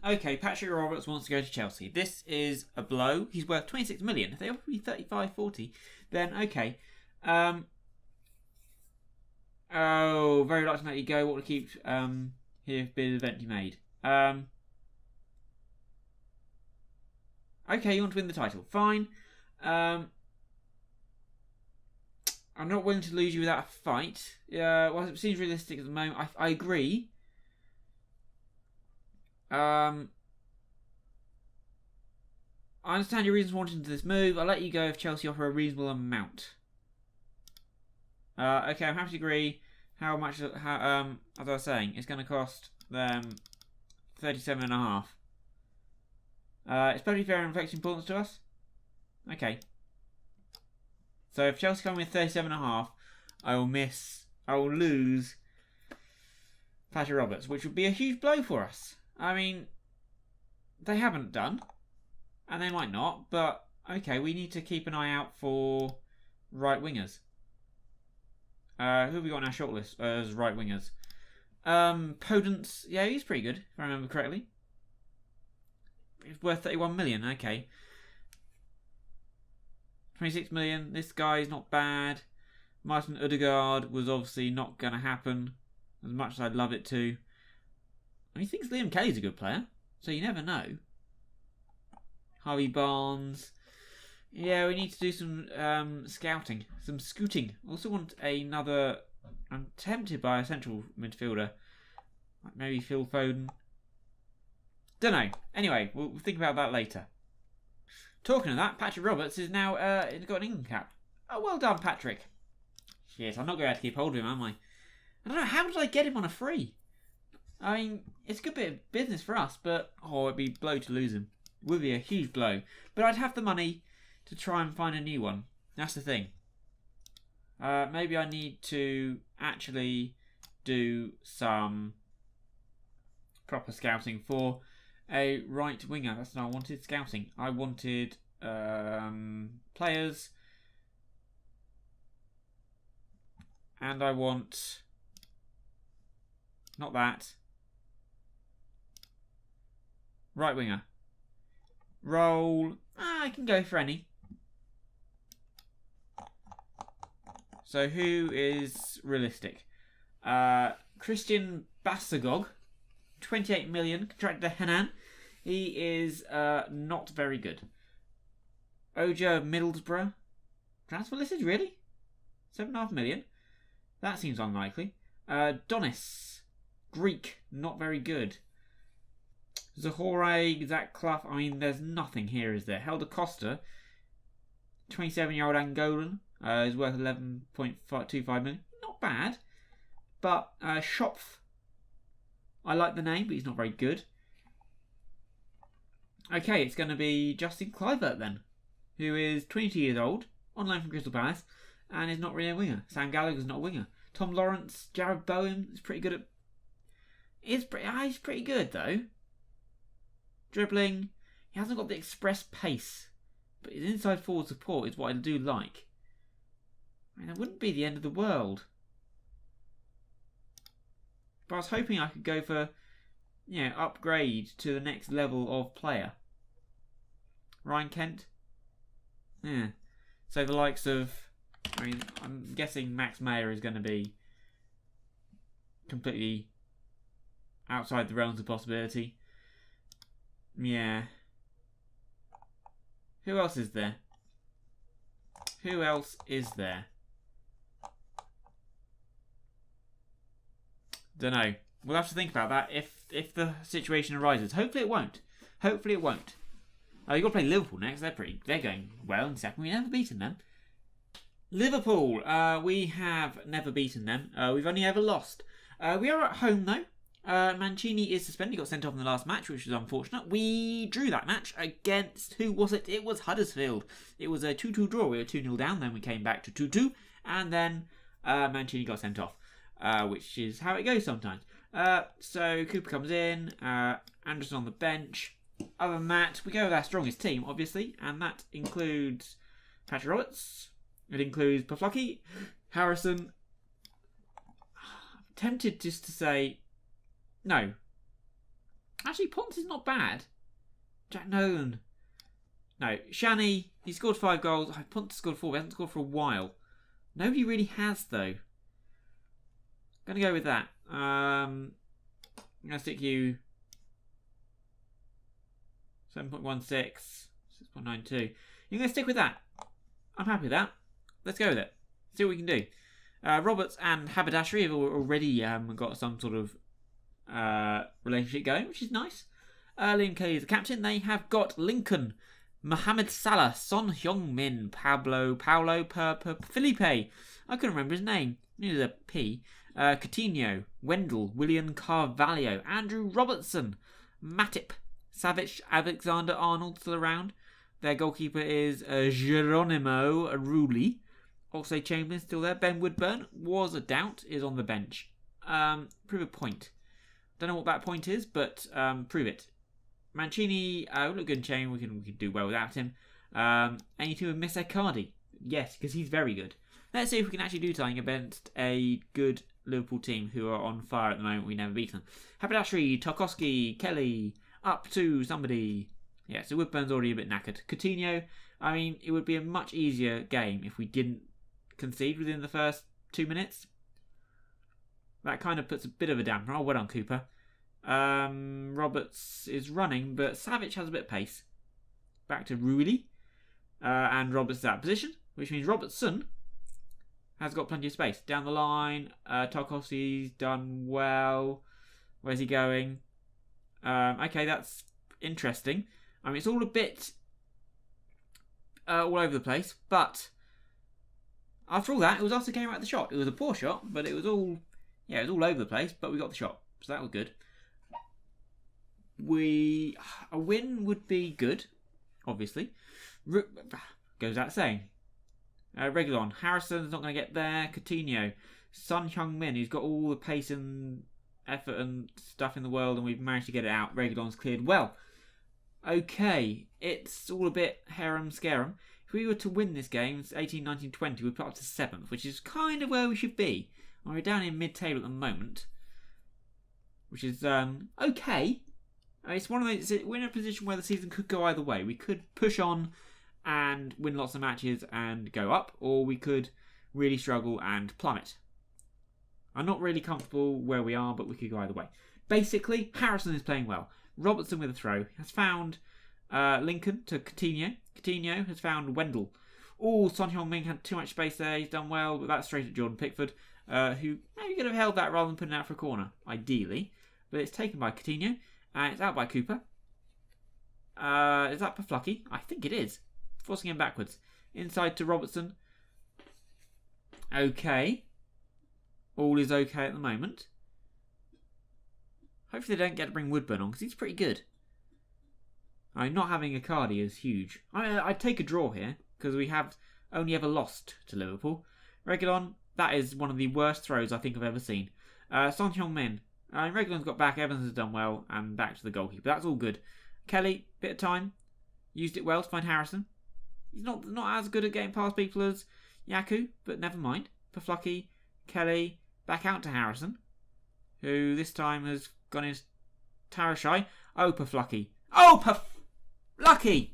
Okay, Patrick Roberts wants to go to Chelsea. This is a blow. He's worth 26 million. If they offer me 35, 40, then okay. Oh, very reluctant to let you go. What to keep here bid eventually made. Okay, you want to win the title. Fine. I'm not willing to lose you without a fight. Well, it seems realistic at the moment. I agree. I understand your reasons for wanting this move. I'll let you go if Chelsea offer a reasonable amount. Okay, I'm happy to agree. How much? As I was saying, it's going to cost them 37.5. It's perfectly fair and reflects importance to us. Okay. So if Chelsea come with 37.5, I will lose Patrick Roberts, which would be a huge blow for us. I mean, they haven't done, and they might not, but okay, we need to keep an eye out for right wingers. Who have we got on our shortlist as right wingers? Podence, yeah, he's pretty good, if I remember correctly. He's worth 31 million, okay. 26 million, this guy's not bad. Martin Odegaard was obviously not going to happen, as much as I'd love it to. He thinks Liam Kelly's a good player, so you never know. Harvey Barnes. Yeah, we need to do some scouting, some scouting. Also want another. I'm tempted by a central midfielder, like maybe Phil Foden. Don't know. Anyway, we'll think about that later. Talking of that, Patrick Roberts is now got an England cap. Oh, well done, Patrick. Shit, I'm not going to have to keep hold of him, am I? I don't know. How did I get him on a free? I mean, it's a good bit of business for us, but it'd be a blow to lose him. It would be a huge blow. But I'd have the money to try and find a new one. That's the thing. Maybe I need to actually do some proper scouting for a right winger. That's what I wanted. Scouting. I wanted players, and I want not that. Right winger. Roll. I can go for any. So who is realistic? Christian Bassagog, 28 million, contracted to Henan. He is not very good. Oja Middlesbrough, transfer listed, really? 7.5 million? That seems unlikely. Donis, Greek, not very good. Zahore, Zach Clough, I mean, there's nothing here, is there? Helder Costa, 27-year-old Angolan, is worth 11.25 million. Not bad. But Schopf, I like the name, but he's not very good. Okay, it's going to be Justin Kluivert then, who is 22 years old, on loan from Crystal Palace, and is not really a winger. Sam Gallagher's not a winger. Tom Lawrence, Jared Bowen is pretty good at... He's pretty good, though. Dribbling, he hasn't got the express pace, but his inside forward support is what I do like. I mean, it wouldn't be the end of the world. But I was hoping I could go for, upgrade to the next level of player. Ryan Kent? Yeah. So the likes of, I'm guessing Max Meyer is going to be completely outside the realms of possibility. Yeah. Who else is there? Who else is there? Don't know. We'll have to think about that if the situation arises. Hopefully it won't. Hopefully it won't. You've got to play Liverpool next. They're going well in second. We've never beaten them. Liverpool. We have never beaten them. We've only ever lost. We are at home though. Mancini is suspended. He got sent off in the last match, which was unfortunate. We drew that match against, who was it? It was Huddersfield. It was a 2-2 draw. We were 2-0 down, then we came back to 2-2, and then Mancini got sent off, which is how it goes sometimes. So Cooper comes in, Anderson on the bench. Other than that, we go with our strongest team, obviously, and that includes Patrick Roberts. It includes Paflucky, Harrison. I'm tempted just to say... No. Actually, Ponce is not bad. Jack Nolan. No, Shani, he scored 5 goals. Ponce scored 4. He hasn't scored for a while. Nobody really has, though. Gonna go with that. I'm gonna stick you 7.16, 6.92. You're gonna stick with that. I'm happy with that. Let's go with it. See what we can do. Roberts and Haberdashery have already got some sort of relationship going, which is nice. Liam Kelly is the captain. They have got Lincoln, Mohamed Salah, Son Heung-min, Paulo Felipe. I couldn't remember his name. It was a P. Coutinho, Wendell, William Carvalho, Andrew Robertson, Matip, Savic, Alexander Arnold still around. Their goalkeeper is Geronimo Rulli. Oxlade Chamberlain still there. Ben Woodburn was a doubt, is on the bench. Prove a point. Don't know what that point is, but prove it. Mancini, look good in chain. We can do well without him. Any team with Miss Icardi? Yes, because he's very good. Let's see if we can actually do something against a good Liverpool team who are on fire at the moment. We never beat them. Haberdashery, Tarkowski, Kelly, up to somebody. Yeah, so Woodburn's already a bit knackered. Coutinho, I mean, it would be a much easier game if we didn't concede within the first 2 minutes. That kind of puts a bit of a damper. Oh, well done, Cooper. Roberts is running, but Savic has a bit of pace. Back to Rulli. And Roberts is out of position, which means Robertson has got plenty of space. Down the line, Tarkowski's done well. Where's he going? Okay, that's interesting. I mean, it's all a bit all over the place, but after all that, it was us who came out the shot. It was a poor shot, but it was all over the place, but we got the shot, so that was good. A win would be good, obviously. Goes without saying. Reguilon, Harrison's not going to get there. Coutinho, Son Heung-min, who's got all the pace and effort and stuff in the world, and we've managed to get it out. Reguilon's cleared well. Okay, it's all a bit harem-scarum. If we were to win this game, it's 18, 19, 20, we'd put up to 7th, which is kind of where we should be. We're down in mid-table at the moment, which is okay. It's one of those. We're in a position where the season could go either way. We could push on and win lots of matches and go up, or we could really struggle and plummet. I'm not really comfortable where we are, but we could go either way. Basically, Harrison is playing well. Robertson with a throw has found Lincoln to Coutinho. Coutinho has found Wendell. Oh, Son Heung-min had too much space there. He's done well, but that's straight at Jordan Pickford, who maybe could have held that rather than putting it out for a corner, ideally. But it's taken by Coutinho, and it's out by Cooper. Is that Paflucky? I think it is. Forcing him backwards. Inside to Robertson. Okay. All is okay at the moment. Hopefully they don't get to bring Woodburn on, because he's pretty good. I mean, not having Icardi is huge. I'd take a draw here, because we have only ever lost to Liverpool. Reguilon, that is one of the worst throws I think I've ever seen. Son Heung-min. Reguilon's got back, Evans has done well, and back to the goalkeeper. That's all good. Kelly, bit of time. Used it well to find Harrison. He's not as good at getting past people as Yaku, but never mind. Paflucky, Kelly, back out to Harrison, who this time has gone in Tarashai. Oh, Paflucky. Oh, Paflucky!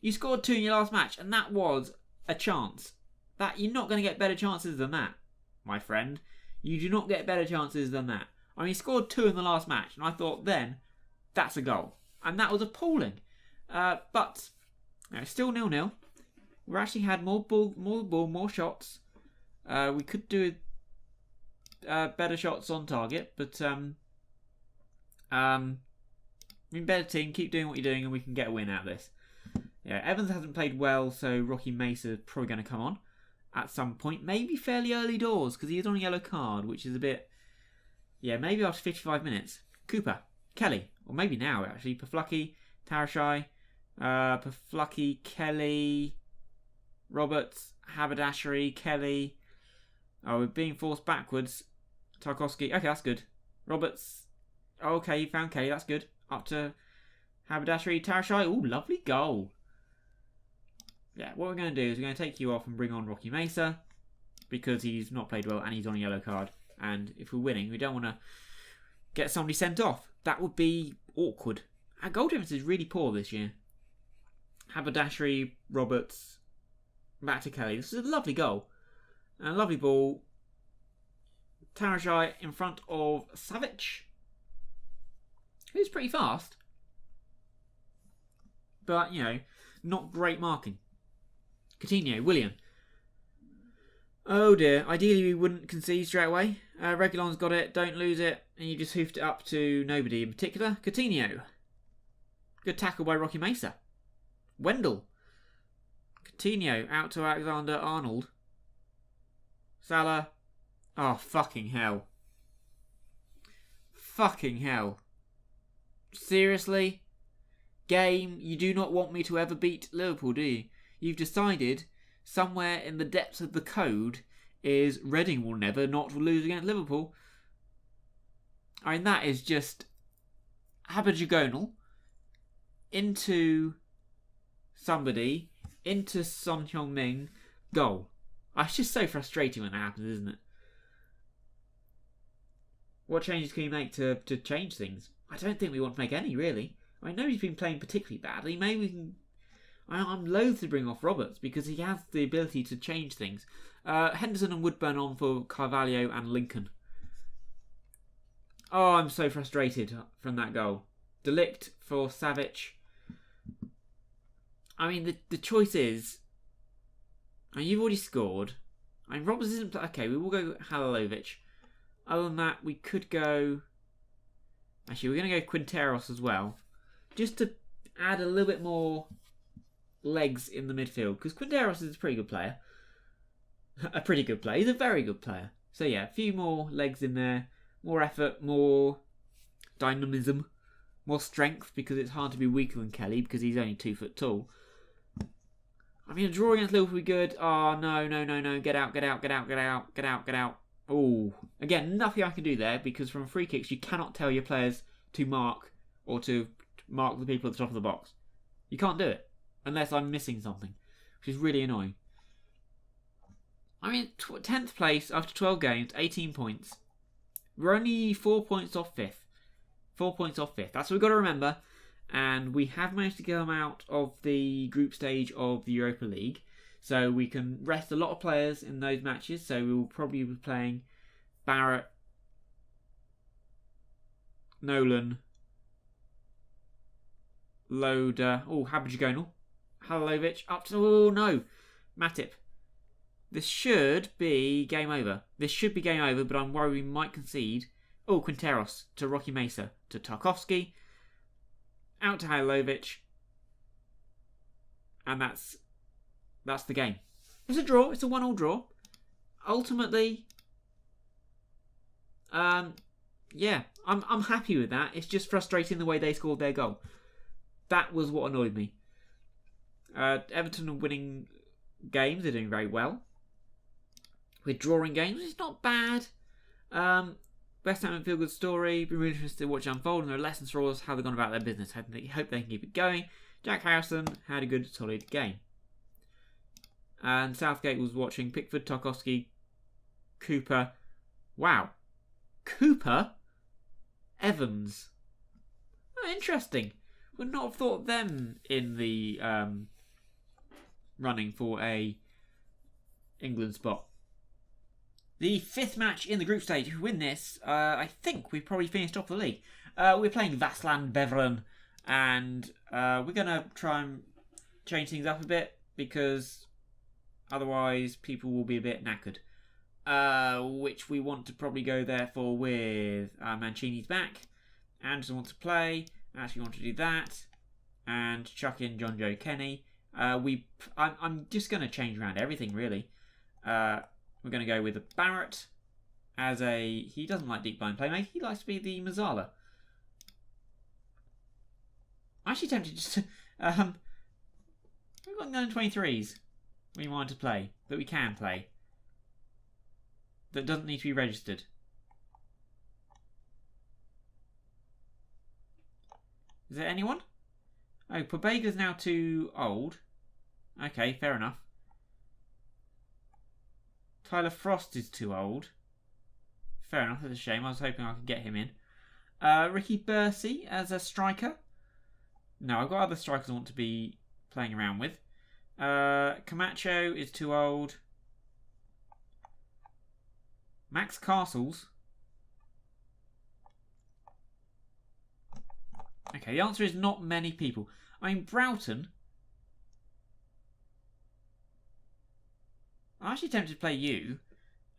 You scored 2 in your last match, and that was a chance. That you're not going to get better chances than that, my friend. You do not get better chances than that. I mean, he scored 2 in the last match, and I thought then, that's a goal. And that was appalling. But, still 0-0. We actually had more ball, more shots. We could do better shots on target, but we're a better team. Keep doing what you're doing, and we can get a win out of this. Yeah, Evans hasn't played well, so Rocky Mesa is probably going to come on at some point. Maybe fairly early doors, because he is on a yellow card, which is a bit... Yeah, maybe after 55 minutes. Cooper, Kelly, or maybe now, actually. Paflucky, Tarashai, Paflucky, Kelly, Roberts, Haberdashery, Kelly. Oh, we're being forced backwards. Tarkowski. Okay, that's good. Roberts. Oh, okay, you found Kelly. That's good. Up to Haberdashery, Tarashai. Ooh, lovely goal. Yeah, what we're going to do is we're going to take you off and bring on Rocky Mesa, because he's not played well and he's on a yellow card. And if we're winning, we don't want to get somebody sent off. That would be awkward. Our goal difference is really poor this year. Haberdashery, Roberts, back to Kelly. This is a lovely goal. And a lovely ball. Tarajai in front of Savic, who's pretty fast. But, you know, not great marking. Coutinho, William. Oh dear, ideally we wouldn't concede straight away. Reguilon's got it, don't lose it, and you just hoofed it up to nobody in particular. Coutinho. Good tackle by Rocky Mesa. Wendell. Coutinho out to Alexander-Arnold. Salah. Oh, fucking hell. Fucking hell. Seriously? Game, you do not want me to ever beat Liverpool, do you? You've decided somewhere in the depths of the code is Reading will never not lose against Liverpool. I mean, that is just Haberjagonal into somebody, into Son Heung-min, goal. It's just so frustrating when that happens, isn't it? What changes can you make to change things? I don't think we want to make any, really. I know he's been playing particularly badly. Maybe we can... I'm loath to bring off Roberts because he has the ability to change things. Henderson and Woodburn on for Carvalho and Lincoln. Oh, I'm so frustrated from that goal. Delict for Savic. I mean, the choice is... I mean, you've already scored. I mean, Roberts isn't... Okay, we will go Halilovic. Other than that, we could go... Actually, we're going to go Quinteros as well. Just to add a little bit more legs in the midfield. Because Quinteros is a pretty good player. A pretty good player. He's a very good player. So yeah, a few more legs in there. More effort, more dynamism. More strength, because it's hard to be weaker than Kelly, because he's only 2 foot tall. I mean, a draw against Liverpool would be good. Oh, no. Get out. Oh, again, nothing I can do there, because from free kicks, you cannot tell your players to mark, or to mark the people at the top of the box. You can't do it, unless I'm missing something, which is really annoying. I mean, 10th place after 12 games, 18 points. We're only 4 points off 5th. 4 points off 5th. That's what we've got to remember. And we have managed to get them out of the group stage of the Europa League. So we can rest a lot of players in those matches. So we will probably be playing Barrett, Nolan, Loader, Haberdashery, Halilovic, up to... Oh, no. Matip. This should be game over. But I'm worried we might concede. Oh, Quinteros to Rocky Mesa, to Tarkowski, out to Halilovic, and that's the game. It's a draw. It's a 1-1 draw. Ultimately, yeah, I'm happy with that. It's just frustrating the way they scored their goal. That was what annoyed me. Everton are winning games. They're doing very well. We're drawing games. It's not bad. West Ham feel good story. Been really interested to watch it unfold, and there are lessons for us how they've gone about their business. Hope they can keep it going. Jack Harrison had a good, solid game. And Southgate was watching Pickford, Tarkowski, Cooper. Wow. Cooper? Evans. Oh, interesting. Would not have thought them in the running for a England spot. The 5th match in the group stage. If we win this, I think we've probably finished off the league. We're playing Vasland Beveren, and we're going to try and change things up a bit, because otherwise people will be a bit knackered. Which we want to probably go therefore with Mancini's back. Anderson wants to play. Actually want to do that. And chuck in John Joe Kenny. I'm just going to change around everything, really. We're going to go with a Barrett as a... He doesn't like deep line playmaker. He likes to be the Mazzala. I'm actually tempted just to... we've got 923s we want to play. That we can play. That doesn't need to be registered. Is there anyone? Oh, Pobega's now too old. Okay, fair enough. Tyler Frost is too old. Fair enough, that's a shame. I was hoping I could get him in. Ricky Bursey as a striker. No, I've got other strikers I want to be playing around with. Camacho is too old. Max Castles. Okay, the answer is not many people. I mean, Broughton. I'm actually tempted to play you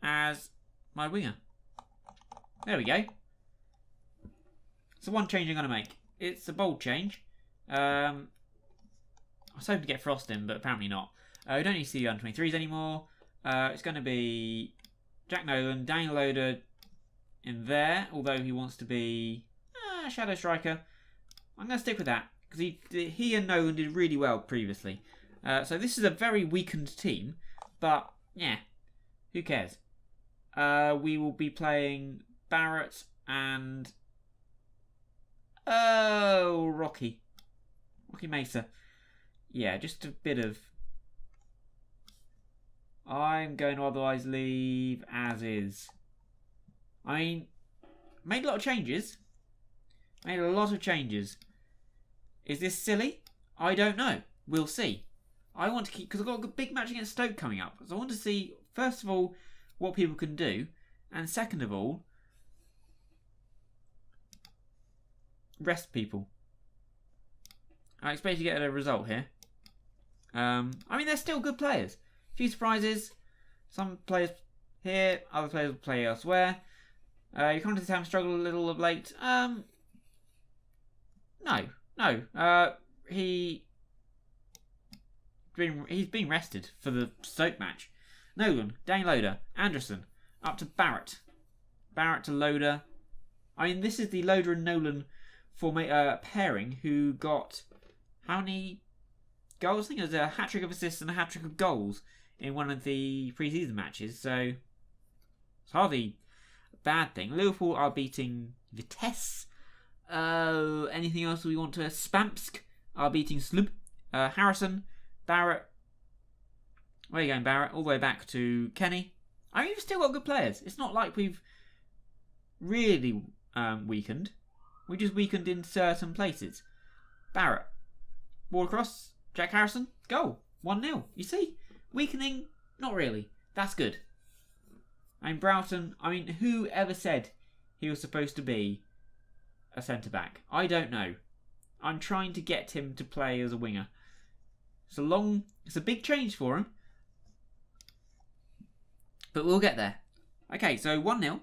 as my winger. There we go. So one change I'm going to make. It's a bold change. I was hoping to get Frost in, but apparently not. We don't need to see the under-23s anymore. It's going to be Jack Nolan, Daniel Loader in there, although he wants to be Shadow Striker. I'm going to stick with that, because he and Nolan did really well previously. So this is a very weakened team, but yeah, who cares? We will be playing Barrett and Rocky Mesa. Yeah, just a bit of. I'm going to otherwise leave as is. I mean, made a lot of changes. Is this silly? I don't know. We'll see. I want to keep, because I've got a big match against Stoke coming up. So I want to see, first of all, what people can do. And second of all, rest people. I expect to get a result here. I mean, they're still good players. A few surprises. Some players here, other players will play elsewhere. You come to the town struggle a little of late. No. He's being rested for the Stoke match. Nolan, Daniel Loader, Anderson, up to Barrett. Barrett to Loader. I mean, this is the Loader and Nolan pairing who got how many goals? I think it was a hat-trick of assists and a hat-trick of goals in one of the pre-season matches. So it's hardly a bad thing. Liverpool are beating Vitesse. Anything else we want to? Spamsk are beating Slub. Harrison, Barrett. Where are you going, Barrett? All the way back to Kenny. I mean, we've still got good players. It's not like we've really weakened. We just weakened in certain places. Barrett. Ball across. Jack Harrison. Goal. 1-0. You see? Weakening? Not really. That's good. I mean, Broughton. I mean, who ever said he was supposed to be a centre-back? I don't know. I'm trying to get him to play as a winger. It's a big change for him. But we'll get there. Okay, so 1-0.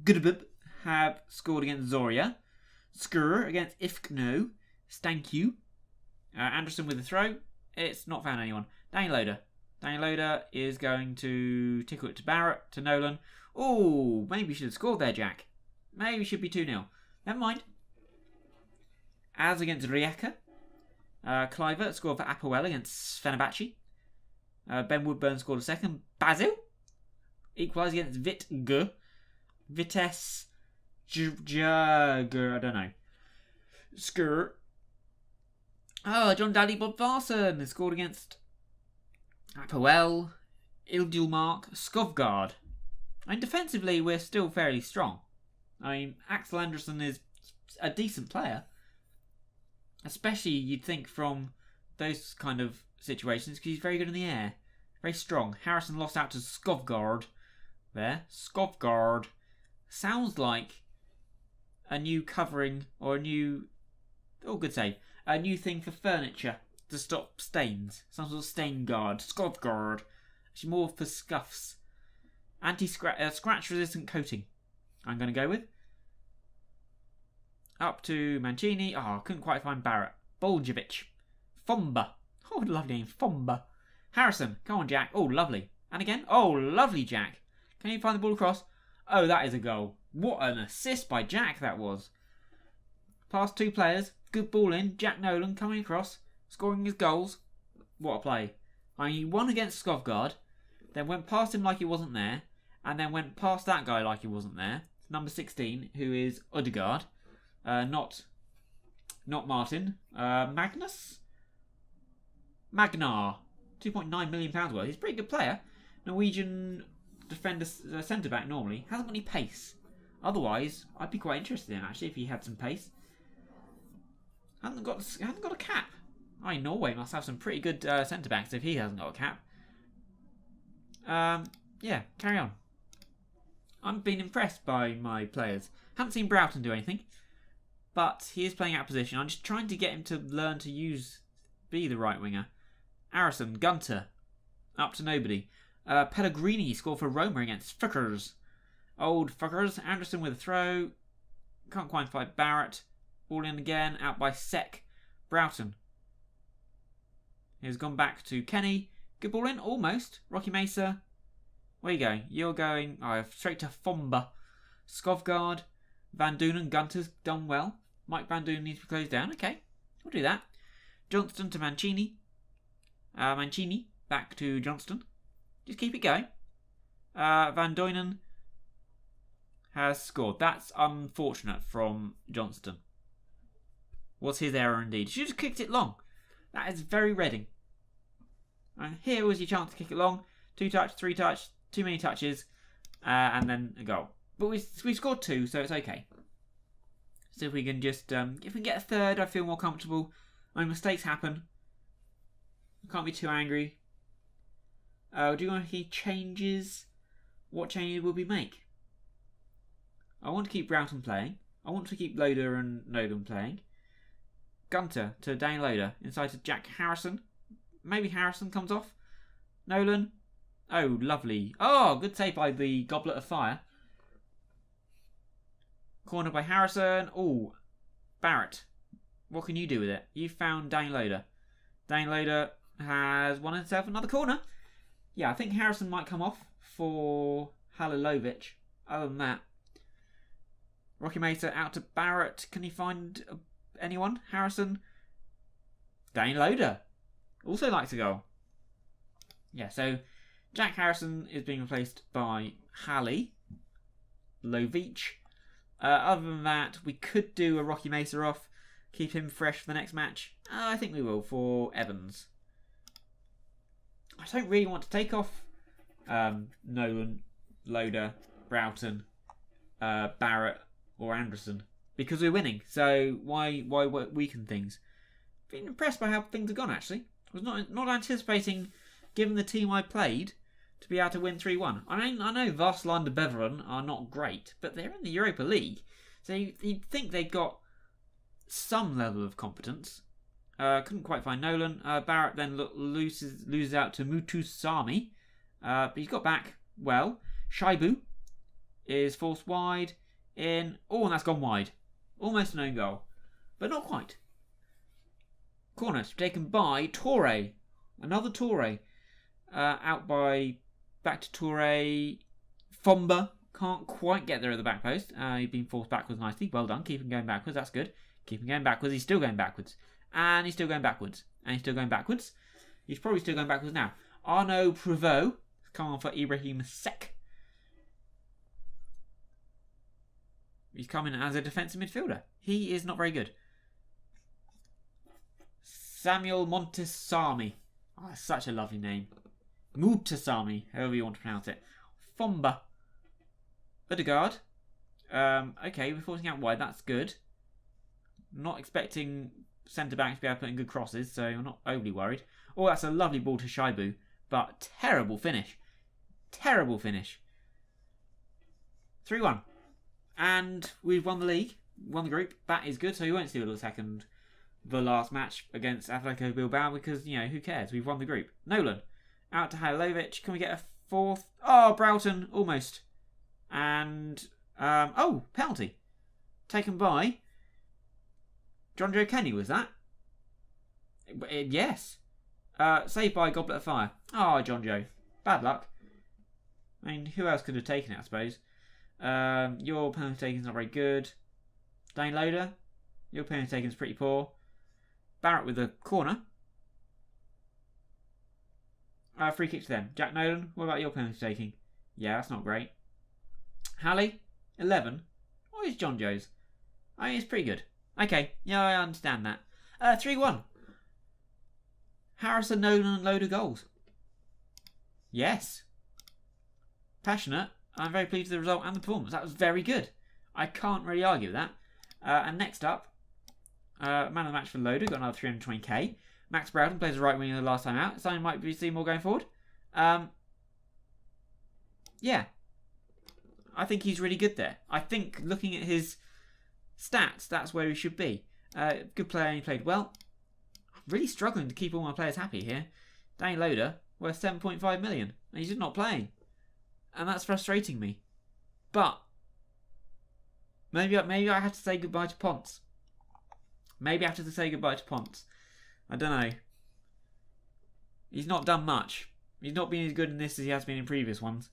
Goodbub have scored against Zoria. Skur against Ifkno. Stanku. Anderson with a throw. It's not found anyone. Daniel Loader. Daniel Loader is going to tickle it to Barrett, to Nolan. Oh, maybe you should have scored there, Jack. Maybe it should be 2-0. Never mind. As against Rijeka. Kluivert scored for Apoel against Fenerbahce. Ben Woodburn scored a second. Basil equalised against Vitesse Jagger. I don't know. Skur. Oh, John Daly Bodvarsson scored against Apoel. Ildulmark. Skovgard. I mean, defensively, we're still fairly strong. I mean, Axel Anderson is a decent player. Especially, you'd think, from those kind of situations, because he's very good in the air. Very strong. Harrison lost out to Skovgard. There. Skovgard. Sounds like a new covering, or a new... Oh, good save. A new thing for furniture to stop stains. Some sort of stain guard. Skovgard. Actually, more for scuffs. Scratch-resistant coating, I'm going to go with. Up to Mancini. Oh, couldn't quite find Barrett. Boljevic. Fomba. Oh, lovely name. Fomba. Harrison. Come on, Jack. Oh, lovely. And again. Oh, lovely, Jack. Can you find the ball across? Oh, that is a goal. What an assist by Jack that was. Past two players. Good ball in. Jack Nolan coming across. Scoring his goals. What a play. I mean, he won against Skovgard. Then went past him like he wasn't there. And then went past that guy like he wasn't there. Number 16, who is Odegaard. Not Martin. Magnus? Magnar. £2.9 million worth. He's a pretty good player. Norwegian defender, centre-back normally. Hasn't got any pace. Otherwise, I'd be quite interested in actually if he had some pace. Hasn't got a cap. Norway must have some pretty good centre backs if he hasn't got a cap. Yeah, carry on. I've been impressed by my players. Haven't seen Broughton do anything, but he is playing out of position. I'm just trying to get him to learn to be the right winger. Arison, Gunter, up to nobody. Pellegrini scored for Roma against Fuckers. Old Fuckers. Anderson with a throw. Can't quite fight Barrett. Ball in again, out by Sek. Broughton. He's gone back to Kenny. Good ball in, almost. Rocky Mesa. Where are you going? You're going straight to Fomba. Skovgaard. Van Doonen. Gunter's done well. Mike Van Doonen needs to be closed down. Okay, we'll do that. Johnston to Mancini. Mancini back to Johnston. Just keep it going. Van Doonen has scored. That's unfortunate from Johnston. Was his error indeed. Should have just kicked it long. That is very Reading. And here was your chance to kick it long. 2 touch, 3 touch, too many touches, and then a goal. But we scored 2, so it's okay. So if we can just if we can get a third, I feel more comfortable. I mean, mistakes happen. I can't be too angry. Do you want to see changes? What changes will we make? I want to keep Broughton playing. I want to keep Loader and Nolan playing. Gunter to Dane Loader. Inside to Jack Harrison. Maybe Harrison comes off. Nolan. Oh, lovely. Oh, good save by the Goblet of Fire. Corner by Harrison. Oh, Barrett. What can you do with it? You found Dane Loader. Dane Loader has won himself another corner. Yeah, I think Harrison might come off for Halilovic. Other than that, Rocky Mesa out to Barrett. Can he find anyone? Harrison. Dane Loader also likes a goal. Yeah, so Jack Harrison is being replaced by Halley Lovic. Other than that, we could do a Rocky Mesa off. Keep him fresh for the next match. I think we will for Evans. I don't really want to take off Nolan, Loader, Broughton, Barrett or Anderson because we're winning. So why weaken things? Been impressed by how things have gone actually. I was not anticipating, given the team I played, to be able to win 3-1. I mean, I know Varsel and Beveren are not great, but they're in the Europa League, so you'd think they've got some level of competence. Couldn't quite find Nolan. Barrett then loses out to Mutusami, but he's got back well. Shaibu is forced wide in. Oh, and that's gone wide. Almost an own goal, but not quite. Corner taken by Torre. Another Torre. Out by back to Torre. Fomba can't quite get there at the back post. He's been forced backwards nicely. Well done. Keep him going backwards. That's good. Keep him going backwards. He's still going backwards. And he's still going backwards. And he's still going backwards. He's probably still going backwards now. Arnaud Prévost. Come on for Ibrahim Sek. He's coming as a defensive midfielder. He is not very good. Samuel Montesami. Oh, that's such a lovely name. Mutasami, however you want to pronounce it. Fomba. Odegaard. Okay, we're forcing out wide. That's good. Not expecting centre-backs to be able to put in good crosses, so I'm not overly worried. Oh, that's a lovely ball to Shaibu, but terrible finish. Terrible finish. 3-1. And we've won the league, won the group. That is good, so we won't see the last match against Atletico Bilbao because, who cares? We've won the group. Nolan, out to Halilovic. Can we get a fourth? Oh, Broughton, almost. And, penalty. Taken by John Joe Kenny, was that? Yes. Saved by Goblet of Fire. Oh, John Joe. Bad luck. I mean, who else could have taken it, I suppose? Your penalty taking is not very good. Dane Loader, your penalty taking is pretty poor. Barrett with a corner. Free kick to them. Jack Nolan, what about your penalty taking? Yeah, that's not great. Halley, 11. What is John Joe's? I mean, it's pretty good. Okay, yeah, I understand that. 3-1. Harrison, Nolan and Loader goals. Yes. Passionate. I'm very pleased with the result and the performance. That was very good. I can't really argue with that. And next up, man of the match for Loader, got another 320k. Max Broughton plays the right wing the last time out. Something might be seen more going forward. Yeah. I think he's really good there. I think looking at his stats, that's where he should be. Good player and he played well. I'm really struggling to keep all my players happy here. Danny Loader, worth 7.5 million. And he's just not playing. And that's frustrating me. But maybe I have to say goodbye to Ponce. Maybe I have to say goodbye to Ponce. I don't know. He's not done much. He's not been as good in this as he has been in previous ones.